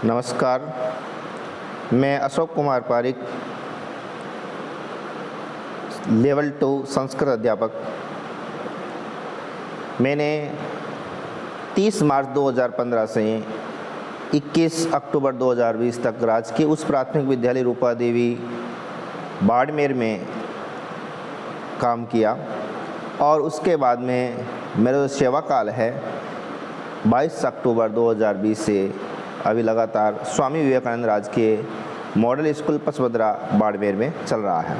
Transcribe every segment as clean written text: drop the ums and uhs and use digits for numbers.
नमस्कार, मैं अशोक कुमार पारिक, लेवल 2 संस्कृत अध्यापक। मैंने 30 मार्च 2015 से 21 अक्टूबर 2020 तक राजकीय उच्च प्राथमिक विद्यालय रूपा देवी बाड़मेर में काम किया और उसके बाद में मेरा जो सेवा काल है 22 अक्टूबर 2020 से अभी लगातार स्वामी विवेकानंद राजकीय मॉडल स्कूल पचमदरा बाड़मेर में चल रहा है।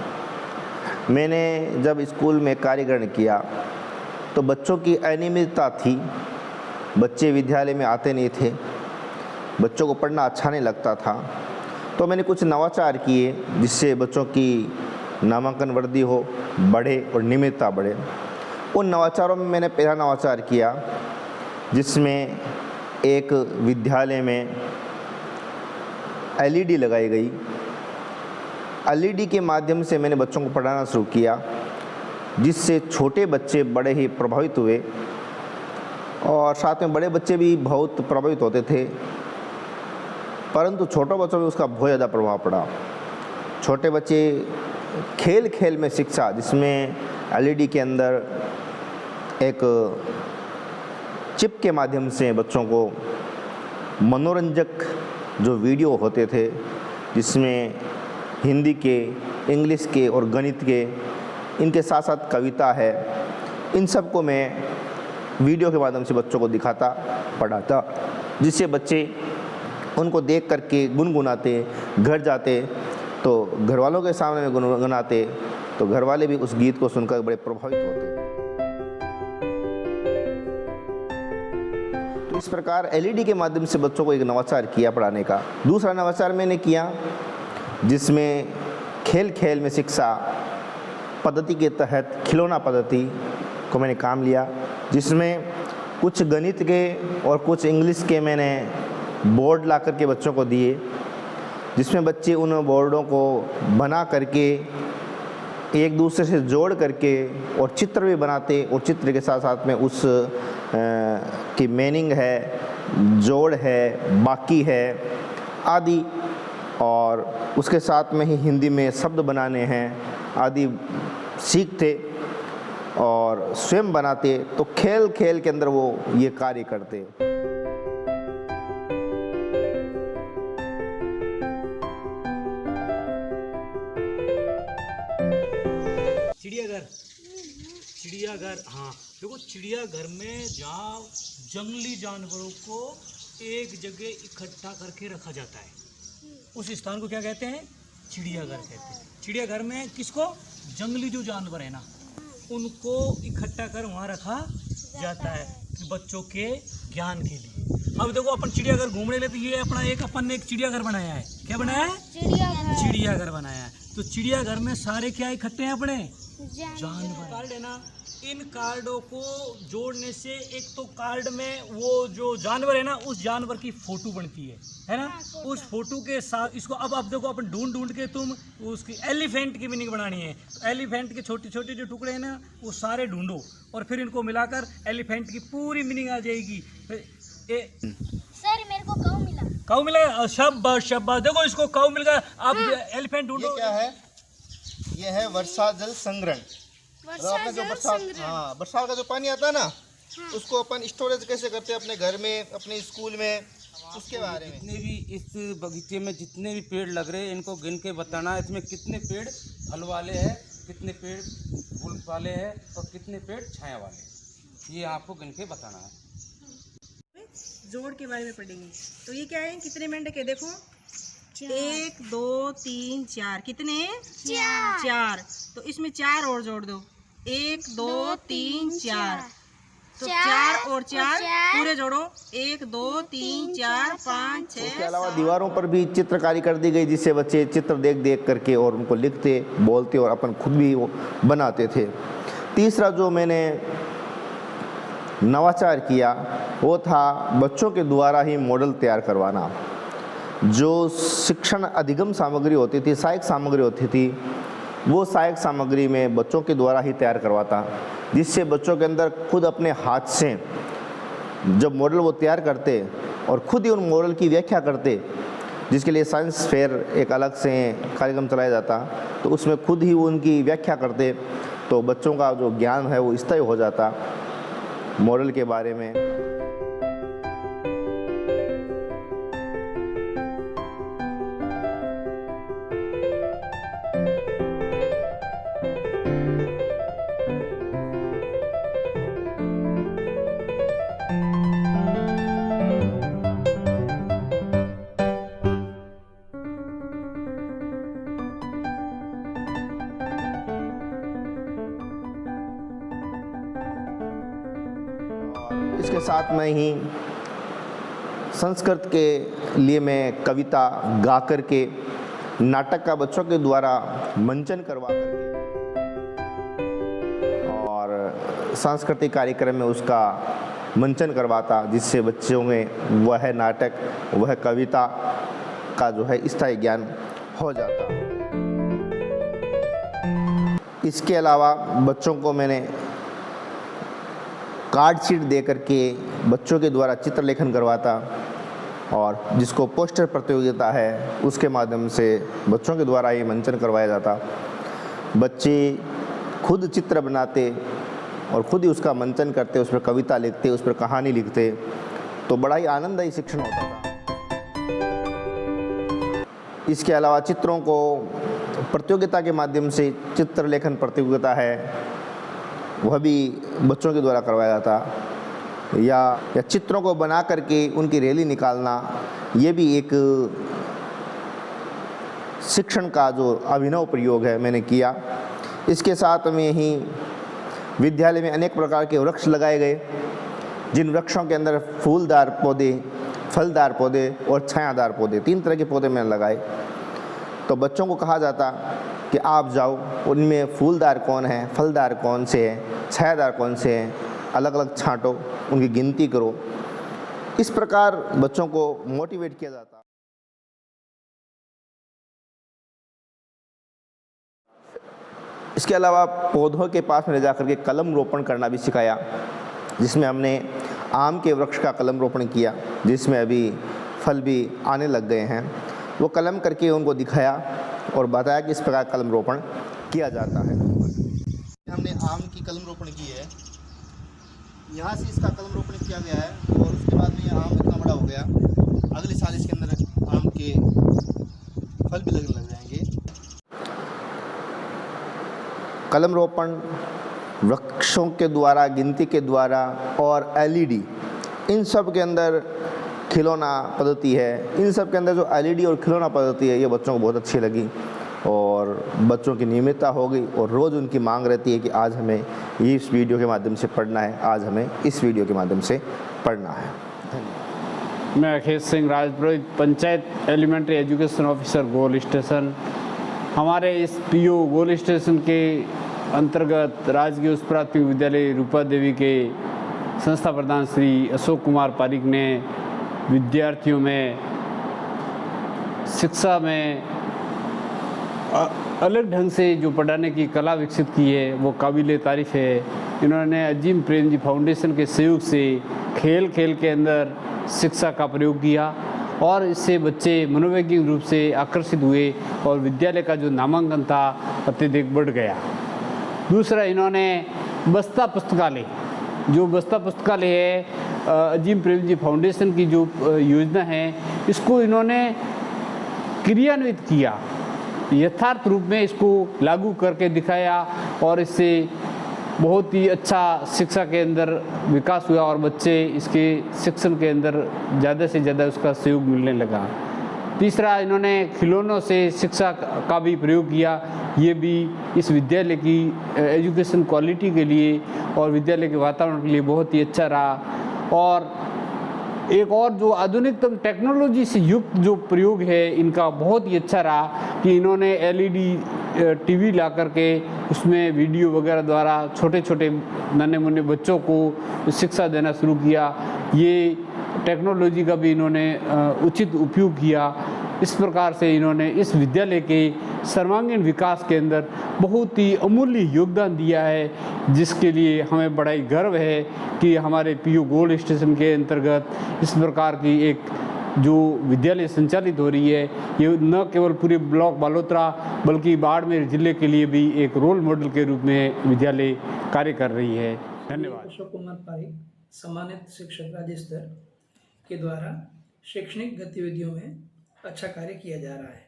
मैंने जब स्कूल में कार्य ग्रहण किया तो बच्चों की अनियमितता थी, बच्चे विद्यालय में आते नहीं थे, बच्चों को पढ़ना अच्छा नहीं लगता था। तो मैंने कुछ नवाचार किए जिससे बच्चों की नामांकन वृद्धि हो, बढ़े और नियमितता बढ़े। उन नवाचारों में मैंने पहला नवाचार किया जिसमें एक विद्यालय में एलईडी लगाई गई। एलईडी के माध्यम से मैंने बच्चों को पढ़ाना शुरू किया जिससे छोटे बच्चे बड़े ही प्रभावित हुए और साथ में बड़े बच्चे भी बहुत प्रभावित होते थे, परंतु छोटे बच्चों में उसका बहुत ज़्यादा प्रभाव पड़ा। छोटे बच्चे खेल खेल में शिक्षा, जिसमें एलईडी के अंदर एक चिप के माध्यम से बच्चों को मनोरंजक जो वीडियो होते थे जिसमें हिंदी के, इंग्लिश के और गणित के, इनके साथ साथ कविता है, इन सब को मैं वीडियो के माध्यम से बच्चों को दिखाता, पढ़ाता, जिससे बच्चे उनको देख करके गुनगुनाते, घर जाते तो घर वालों के सामने में गुनगुनाते तो घर वाले भी उस गीत को सुनकर बड़े प्रभावित होते। तो इस प्रकार एलईडी के माध्यम से बच्चों को एक नवाचार किया पढ़ाने का। दूसरा नवाचार मैंने किया जिसमें खेल खेल में शिक्षा पद्धति के तहत खिलौना पद्धति को मैंने काम लिया, जिसमें कुछ गणित के और कुछ इंग्लिश के मैंने बोर्ड ला करके बच्चों को दिए, जिसमें बच्चे उन बोर्डों को बना करके एक दूसरे से जोड़ करके और चित्र भी बनाते और चित्र के साथ साथ में उस की मीनिंग है, जोड़ है, बाकी है आदि, और उसके साथ में ही हिंदी में शब्द बनाने हैं आदि सीखते और स्वयं बनाते। तो खेल खेल के अंदर वो ये कार्य करते। चिड़ियाघर, हाँ देखो, चिड़ियाघर में जहाँ जंगली जानवरों को एक जगह इकट्ठा करके रखा जाता है, उस स्थान को क्या कहते हैं? चिड़ियाघर कहते हैं। चिड़ियाघर में किसको? जंगली जो जानवर है ना, उनको इकट्ठा कर वहाँ रखा जाता है कि बच्चों के ज्ञान के लिए। अब देखो, अपन चिड़ियाघर घूमने ले तो ये अपना अपन ने एक चिड़ियाघर बनाया है। क्या बनाया है? चिड़ियाघर बनाया है। तो चिड़ियाघर में सारे क्या इकट्ठे हैं? अपने जानवर। कार्ड है ना, इन कार्डों को जोड़ने से एक तो कार्ड में वो जो जानवर है ना, उस जानवर की फोटो बनती है ना, उस फोटो के साथ इसको अब देखो, अपन ढूंढ ढूंढ के तुम उसकी एलिफेंट की मीनिंग बनानी है तो एलिफेंट के छोटे छोटे जो टुकड़े हैं ना, वो सारे ढूंढो और फिर इनको मिलाकर एलिफेंट की पूरी मीनिंग आ जाएगी। सर मेरे को काऊ मिला। काऊ मिला? शाबाश शाबाश। देखो, इसको काऊ मिल गया। अब एलिफेंट ढूंढो। ये क्या है? ये है वर्षा जल संग्रहण। आपने जो बरसात का जो पानी आता है ना, उसको अपन स्टोरेज कैसे करते हैं अपने घर में, अपने स्कूल में, उसके बारे में। जितने भी इस बगीचे में जितने भी पेड़ लग रहे हैं, इनको गिन के बताना, इसमें कितने पेड़ फल वाले हैं, कितने पेड़ फूल वाले हैं और कितने पेड़ छाया वाले हैं, ये आपको गिन के बताना है। जोड़ के बारे में पढ़ेंगे। तो ये क्या है? कितने मेंढक है? देखो, 1 2 3 4। कितने? 4। तो इसमें 4 और जोड़ दो। 1 2 3 4। तो 4 और 4 पूरे जोड़ो। 1 2 3 4 5 6। उसके अलावा दीवारों पर भी चित्रकारी कर दी गई जिससे बच्चे चित्र देख देख करके और उनको लिखते, बोलते और अपन खुद भी वो बनाते थे। तीसरा जो मैंने नवाचार किया वो था बच्चों के द्वारा ही मॉडल तैयार करवाना। जो शिक्षण अधिगम सामग्री होती थी, सहायक सामग्री होती थी, वो सहायक सामग्री में बच्चों के द्वारा ही तैयार करवाता, जिससे बच्चों के अंदर खुद अपने हाथ से जब मॉडल वो तैयार करते और खुद ही उन मॉरल की व्याख्या करते, जिसके लिए साइंस फेयर एक अलग से कार्यक्रम चलाया जाता, तो उसमें खुद ही वो उनकी व्याख्या करते, तो बच्चों का जो ज्ञान है वो स्थायी हो जाता मॉरल के बारे में। इसके साथ में ही संस्कृत के लिए मैं कविता गा कर के, नाटक का बच्चों के द्वारा मंचन करवा करके और सांस्कृतिक कार्यक्रम में उसका मंचन करवाता, जिससे बच्चों में वह नाटक, वह कविता का जो है स्थायी ज्ञान हो जाता। इसके अलावा बच्चों को मैंने कार्ड शीट दे करके बच्चों के द्वारा चित्र लेखन करवाता, और जिसको पोस्टर प्रतियोगिता है उसके माध्यम से बच्चों के द्वारा ये मंचन करवाया जाता। बच्चे खुद चित्र बनाते और खुद ही उसका मंचन करते, उस पर कविता लिखते, उस पर कहानी लिखते, तो बड़ा ही आनंददायी शिक्षण होता था। इसके अलावा चित्रों को प्रतियोगिता के माध्यम से चित्र लेखन प्रतियोगिता है, वह भी बच्चों के द्वारा करवाया जाता, या चित्रों को बना करके उनकी रैली निकालना, ये भी एक शिक्षण का जो अभिनव प्रयोग है मैंने किया। इसके साथ में ही विद्यालय में अनेक प्रकार के वृक्ष लगाए गए, जिन वृक्षों के अंदर फूलदार पौधे, फलदार पौधे और छायादार पौधे, 3 तरह के पौधे मैंने लगाए। तो बच्चों को कहा जाता कि आप जाओ, उनमें फूलदार कौन है, फलदार कौन से हैं, छायादार कौन से हैं, अलग अलग छांटो, उनकी गिनती करो। इस प्रकार बच्चों को मोटिवेट किया जाता। इसके अलावा पौधों के पास में ले जाकर के कलम रोपण करना भी सिखाया, जिसमें हमने आम के वृक्ष का कलम रोपण किया, जिसमें अभी फल भी आने लग गए हैं। वो कलम करके उनको दिखाया और बताया कि इस प्रकार कलम रोपण किया जाता है। हमने आम की कलम रोपण की है, यहाँ से इसका कलम रोपण किया गया है, और उसके बाद में ये आम इतना बड़ा हो गया, अगले साल इसके अंदर आम के फल भी लगने लग जाएंगे। कलम रोपण वृक्षों के द्वारा, गिनती के द्वारा और LED, इन सब के अंदर खिलौना पद्धति है, इन सब के अंदर जो LED और खिलौना पद्धति है, ये बच्चों को बहुत अच्छी लगी और बच्चों की नियमितता हो गई, और रोज़ उनकी मांग रहती है कि आज हमें इस वीडियो के माध्यम से पढ़ना है, आज हमें इस वीडियो के माध्यम से पढ़ना है। धन्यवाद। मैं अखिल Singh Rajpurohit, panchayat elementary education officer गोल स्टेशन। हमारे इस PO गोल स्टेशन के अंतर्गत राजकीय उच्च प्राथमिक विद्यालय रूपा देवी के संस्था प्रधान श्री अशोक कुमार पारिक ने विद्यार्थियों में शिक्षा में अलग ढंग से जो पढ़ाने की कला विकसित की है, वो काबिल तारीफ़ है। इन्होंने अजीम प्रेमजी फाउंडेशन के सहयोग से खेल खेल के अंदर शिक्षा का प्रयोग किया, और इससे बच्चे मनोवैज्ञानिक रूप से आकर्षित हुए और विद्यालय का जो नामांकन था अत्यधिक बढ़ गया। दूसरा, इन्होंने बस्ता पुस्तकालय, जो बस्ता पुस्तकालय है अजीम प्रेमजी फाउंडेशन की जो योजना है, इसको इन्होंने क्रियान्वित किया, यथार्थ रूप में इसको लागू करके दिखाया, और इससे बहुत ही अच्छा शिक्षा के अंदर विकास हुआ और बच्चे इसके शिक्षण के अंदर ज़्यादा से ज़्यादा उसका सहयोग मिलने लगा। तीसरा, इन्होंने खिलौनों से शिक्षा का भी प्रयोग किया, ये भी इस विद्यालय की एजुकेशन क्वालिटी के लिए और विद्यालय के वातावरण के लिए बहुत ही अच्छा रहा। और एक और जो आधुनिकतम टेक्नोलॉजी से युक्त जो प्रयोग है इनका बहुत ही अच्छा रहा कि इन्होंने LED TV ला करके उसमें वीडियो वगैरह द्वारा छोटे छोटे नन्हे मुन्ने बच्चों को शिक्षा देना शुरू किया। ये टेक्नोलॉजी का भी इन्होंने उचित उपयोग किया। इस प्रकार से इन्होंने इस विद्यालय के सर्वांगीण विकास के अंदर बहुत ही अमूल्य योगदान दिया है, जिसके लिए हमें बड़ा ही गर्व है कि हमारे पीयू गोल्ड स्टेशन के अंतर्गत इस प्रकार की एक जो विद्यालय संचालित हो रही है, ये न केवल पूरे ब्लॉक बालोतरा बल्कि बाड़मेर जिले के लिए भी एक रोल मॉडल के रूप में विद्यालय कार्य कर रही है। धन्यवाद। अशोक कुमार पारिक, सम्मानित शिक्षक राज्य स्तर के द्वारा शैक्षणिक गतिविधियों में अच्छा कार्य किया जा रहा है।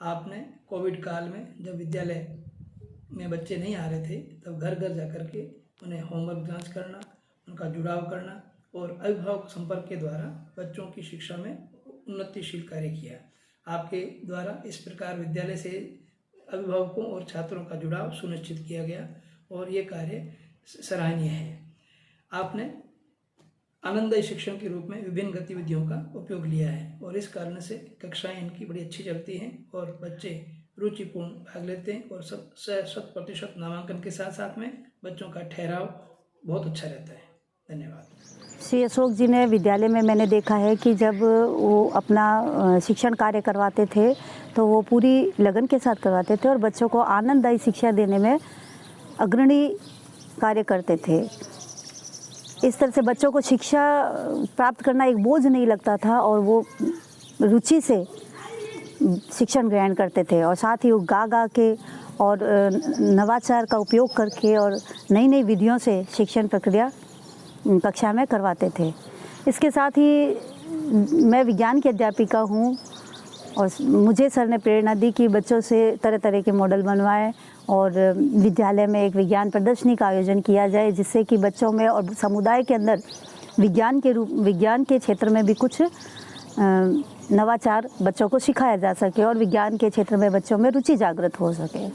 आपने कोविड काल में जब विद्यालय में बच्चे नहीं आ रहे थे, तब घर घर जाकर के उन्हें होमवर्क जांच करना, उनका जुड़ाव करना और अभिभावक संपर्क के द्वारा बच्चों की शिक्षा में उन्नतिशील कार्य किया। आपके द्वारा इस प्रकार विद्यालय से अभिभावकों और छात्रों का जुड़ाव सुनिश्चित किया गया और ये कार्य सराहनीय है। आपने आनंददायी शिक्षण के रूप में विभिन्न गतिविधियों का उपयोग लिया है और इस कारण से कक्षाएं इनकी बड़ी अच्छी चलती हैं और बच्चे रुचिपूर्ण भाग लेते हैं और 100% नामांकन के साथ साथ में बच्चों का ठहराव बहुत अच्छा रहता है। धन्यवाद। श्री अशोक जी ने विद्यालय में मैंने देखा है कि जब वो अपना शिक्षण कार्य करवाते थे तो वो पूरी लगन के साथ करवाते थे और बच्चों को आनंददायी शिक्षा देने में अग्रणी कार्य करते थे। इस तरह से बच्चों को शिक्षा प्राप्त करना एक बोझ नहीं लगता था और वो रुचि से शिक्षण ग्रहण करते थे और साथ ही वो गा के और नवाचार का उपयोग करके और नई नई विधियों से शिक्षण प्रक्रिया कक्षा में करवाते थे। इसके साथ ही मैं विज्ञान की अध्यापिका हूँ और मुझे सर ने प्रेरणा दी कि बच्चों से तरह तरह के मॉडल बनवाएं और विद्यालय में एक विज्ञान प्रदर्शनी का आयोजन किया जाए, जिससे कि बच्चों में और समुदाय के अंदर विज्ञान के क्षेत्र में भी कुछ नवाचार बच्चों को सिखाया जा सके और विज्ञान के क्षेत्र में बच्चों में रुचि जागृत हो सके।